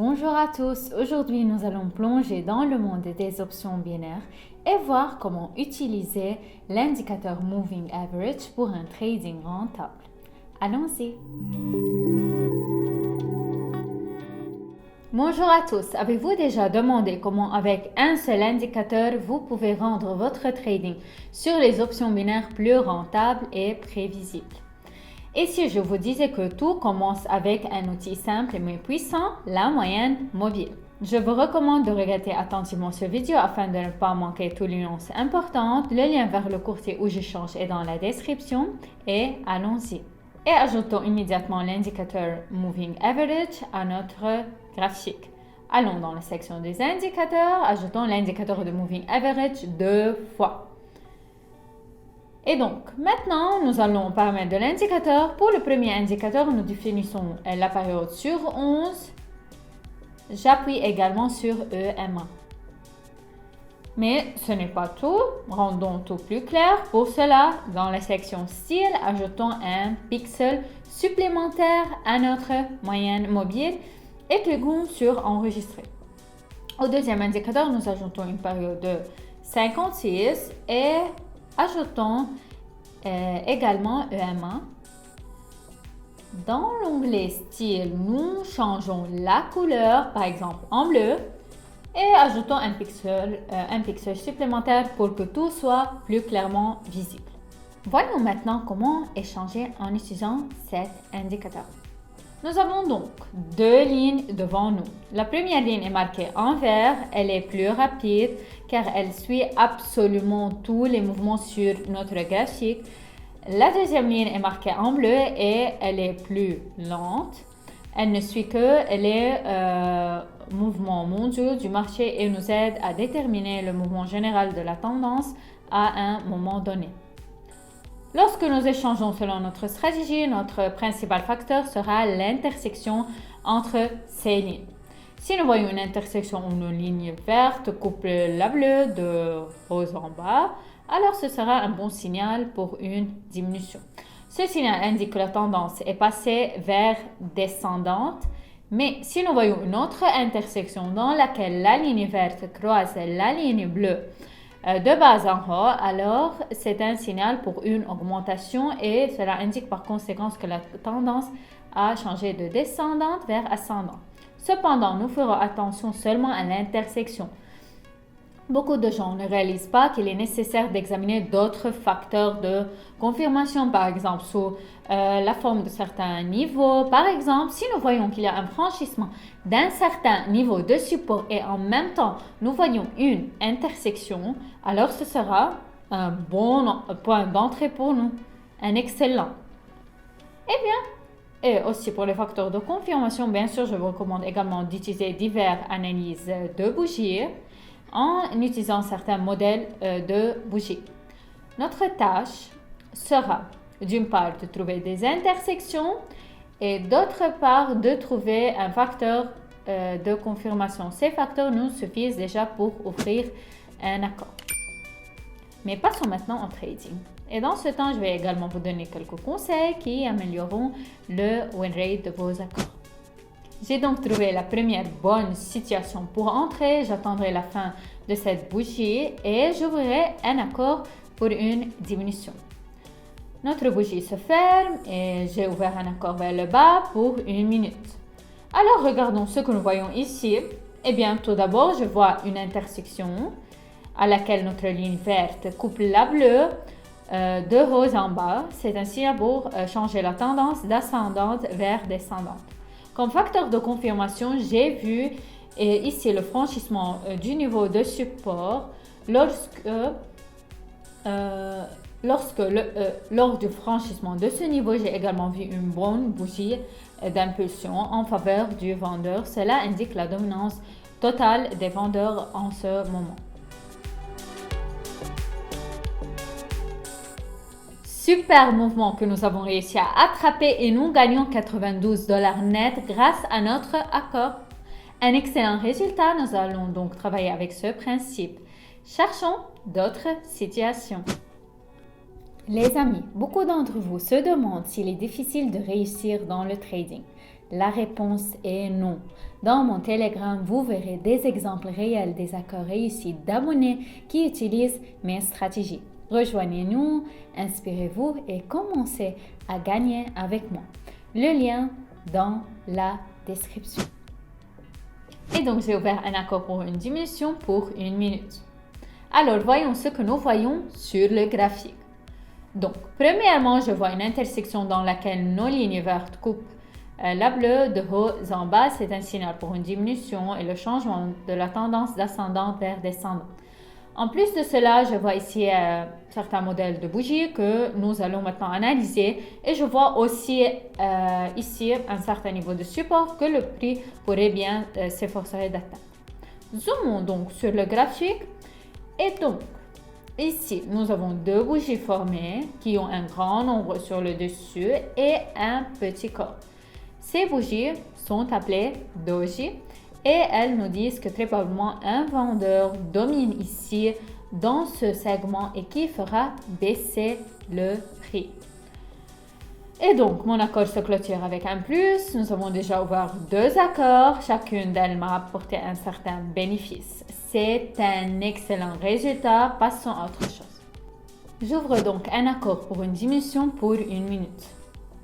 Bonjour à tous, aujourd'hui nous allons plonger dans le monde des options binaires et voir comment utiliser l'indicateur Moving Average pour un trading rentable. Allons-y! Bonjour à tous, avez-vous déjà demandé comment avec un seul indicateur vous pouvez rendre votre trading sur les options binaires plus rentable et prévisible? Et si je vous disais que tout commence avec un outil simple mais puissant, la moyenne mobile? Je vous recommande de regarder attentivement cette vidéo afin de ne pas manquer toutes les nuances importantes. Le lien vers le courtier où j'échange est dans la description et allons-y. Et ajoutons immédiatement l'indicateur Moving Average à notre graphique. Allons dans la section des indicateurs, ajoutons l'indicateur de Moving Average 2 fois. Et donc, maintenant, nous allons paramètres de l'indicateur. Pour le premier indicateur, nous définissons la période sur 11. J'appuie également sur EMA. Mais ce n'est pas tout. Rendons tout plus clair. Pour cela, dans la section style, ajoutons un pixel supplémentaire à notre moyenne mobile et cliquons sur enregistrer. Au deuxième indicateur, nous ajoutons une période de 56 et ajoutons également EMA. Dans l'onglet style, nous changeons la couleur, par exemple en bleu, et ajoutons un pixel supplémentaire pour que tout soit plus clairement visible. Voyons maintenant comment échanger en utilisant cet indicateur. Nous avons donc deux lignes devant nous. La première ligne est marquée en vert, elle est plus rapide car elle suit absolument tous les mouvements sur notre graphique. La deuxième ligne est marquée en bleu et elle est plus lente. Elle ne suit que les mouvements mondiaux du marché et nous aide à déterminer le mouvement général de la tendance à un moment donné. Lorsque nous échangeons selon notre stratégie, notre principal facteur sera l'intersection entre ces lignes. Si nous voyons une intersection où une ligne verte coupe la bleue de rose en bas, alors ce sera un bon signal pour une diminution. Ce signal indique que la tendance est passée vers descendante, mais si nous voyons une autre intersection dans laquelle la ligne verte croise la ligne bleue de bas en haut, alors c'est un signal pour une augmentation et cela indique par conséquent que la tendance a changé de descendante vers ascendante. Cependant, nous ferons attention seulement à l'intersection. Beaucoup de gens ne réalisent pas qu'il est nécessaire d'examiner d'autres facteurs de confirmation, par exemple sous la forme de certains niveaux. Par exemple, si nous voyons qu'il y a un franchissement d'un certain niveau de support et en même temps nous voyons une intersection, alors ce sera un bon point d'entrée pour nous, un excellent. Eh bien, et aussi pour les facteurs de confirmation, bien sûr, je vous recommande également d'utiliser diverses analyses de bougies en utilisant certains modèles de bougies. Notre tâche sera d'une part de trouver des intersections et d'autre part de trouver un facteur de confirmation. Ces facteurs nous suffisent déjà pour offrir un accord. Mais passons maintenant au trading. Et dans ce temps, je vais également vous donner quelques conseils qui amélioreront le win rate de vos accords. J'ai donc trouvé la première bonne situation pour entrer. J'attendrai la fin de cette bougie et j'ouvrirai un accord pour une diminution. Notre bougie se ferme et j'ai ouvert un accord vers le bas pour 1 minute. Alors regardons ce que nous voyons ici. Eh bien, tout d'abord, je vois une intersection à laquelle notre ligne verte coupe la bleue de rose en bas. C'est un signe pour changer la tendance d'ascendante vers descendante. Comme facteur de confirmation, j'ai vu ici le franchissement du niveau de support lors du franchissement de ce niveau, j'ai également vu une bonne bougie d'impulsion en faveur du vendeur. Cela indique la dominance totale des vendeurs en ce moment. Super mouvement que nous avons réussi à attraper et nous gagnons $92 net grâce à notre accord. Un excellent résultat, nous allons donc travailler avec ce principe. Cherchons d'autres situations. Les amis, beaucoup d'entre vous se demandent s'il est difficile de réussir dans le trading. La réponse est non. Dans mon Telegram, vous verrez des exemples réels des accords réussis d'abonnés qui utilisent mes stratégies. Rejoignez-nous, inspirez-vous et commencez à gagner avec moi. Le lien dans la description. Et donc, j'ai ouvert un accord pour une diminution pour 1 minute. Alors, voyons ce que nous voyons sur le graphique. Donc, premièrement, je vois une intersection dans laquelle nos lignes vertes coupent la bleue de haut en bas. C'est un signal pour une diminution et le changement de la tendance d'ascendant vers descendant. En plus de cela, je vois ici certains modèles de bougies que nous allons maintenant analyser et je vois aussi ici un certain niveau de support que le prix pourrait bien s'efforcer d'atteindre. Zoomons donc sur le graphique et donc ici nous avons deux bougies formées qui ont un grand nombre sur le dessus et un petit corps. Ces bougies sont appelées doji. Et elles nous disent que très probablement un vendeur domine ici dans ce segment et qui fera baisser le prix. Et donc, mon accord se clôture avec un plus. Nous avons déjà ouvert deux accords. Chacune d'elles m'a apporté un certain bénéfice. C'est un excellent résultat. Passons à autre chose. J'ouvre donc un accord pour une diminution pour 1 minute.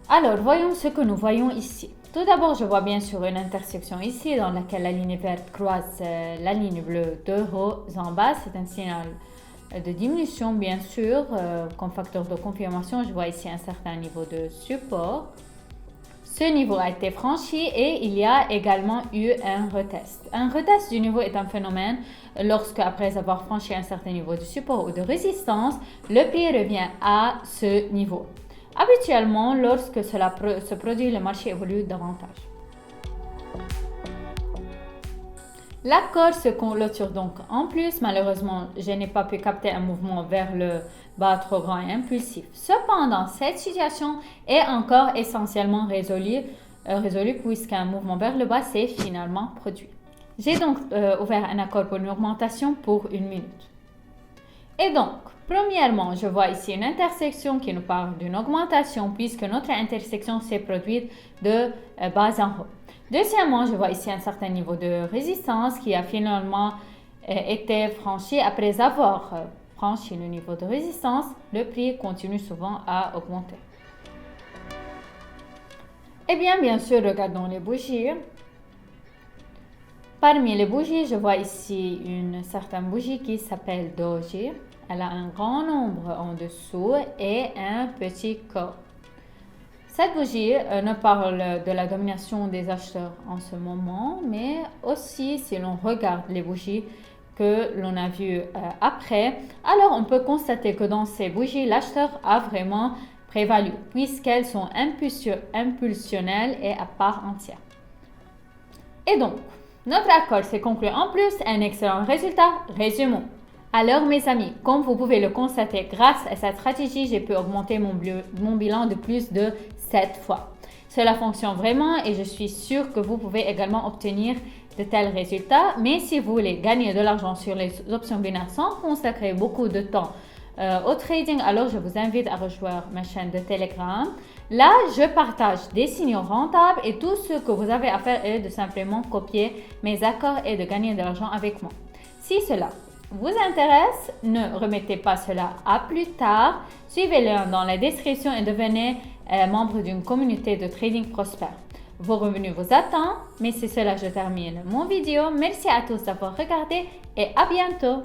Alors, voyons ce que nous voyons ici. Tout d'abord, je vois bien sûr une intersection ici dans laquelle la ligne verte croise la ligne bleue de haut en bas. C'est un signal de diminution, bien sûr. Comme facteur de confirmation, je vois ici un certain niveau de support. Ce niveau a été franchi et il y a également eu un retest. Un retest du niveau est un phénomène lorsque, après avoir franchi un certain niveau de support ou de résistance, le prix revient à ce niveau. Habituellement, lorsque cela se produit, le marché évolue davantage. L'accord se clôture donc en plus. Malheureusement, je n'ai pas pu capter un mouvement vers le bas trop grand et impulsif. Cependant, cette situation est encore essentiellement résolue puisqu'un mouvement vers le bas s'est finalement produit. J'ai donc ouvert un accord pour une augmentation pour 1 minute. Et donc, premièrement, je vois ici une intersection qui nous parle d'une augmentation puisque notre intersection s'est produite de bas en haut. Deuxièmement, je vois ici un certain niveau de résistance qui a finalement été franchi. Après avoir franchi le niveau de résistance, le prix continue souvent à augmenter. Eh bien sûr, regardons les bougies. Parmi les bougies, je vois ici une certaine bougie qui s'appelle doji. Elle a un grand nombre en dessous et un petit corps. Cette bougie ne parle de la domination des acheteurs en ce moment, mais aussi si l'on regarde les bougies que l'on a vues après, alors on peut constater que dans ces bougies, l'acheteur a vraiment prévalu puisqu'elles sont impulsionnelles et à part entière. Et donc, notre accord s'est conclu en plus, un excellent résultat. Résumons. Alors mes amis, comme vous pouvez le constater, grâce à cette stratégie, j'ai pu augmenter mon bilan de plus de 7 fois. Cela fonctionne vraiment et je suis sûre que vous pouvez également obtenir de tels résultats. Mais si vous voulez gagner de l'argent sur les options binaires sans consacrer beaucoup de temps au trading, alors je vous invite à rejoindre ma chaîne de Telegram. Là, je partage des signaux rentables et tout ce que vous avez à faire est de simplement copier mes accords et de gagner de l'argent avec moi. Si cela vous intéresse, ne remettez pas cela à plus tard. Suivez le lien dans la description et devenez membre d'une communauté de trading prospère. Vos revenus vous attendent, mais c'est cela, je termine mon vidéo. Merci à tous d'avoir regardé et à bientôt.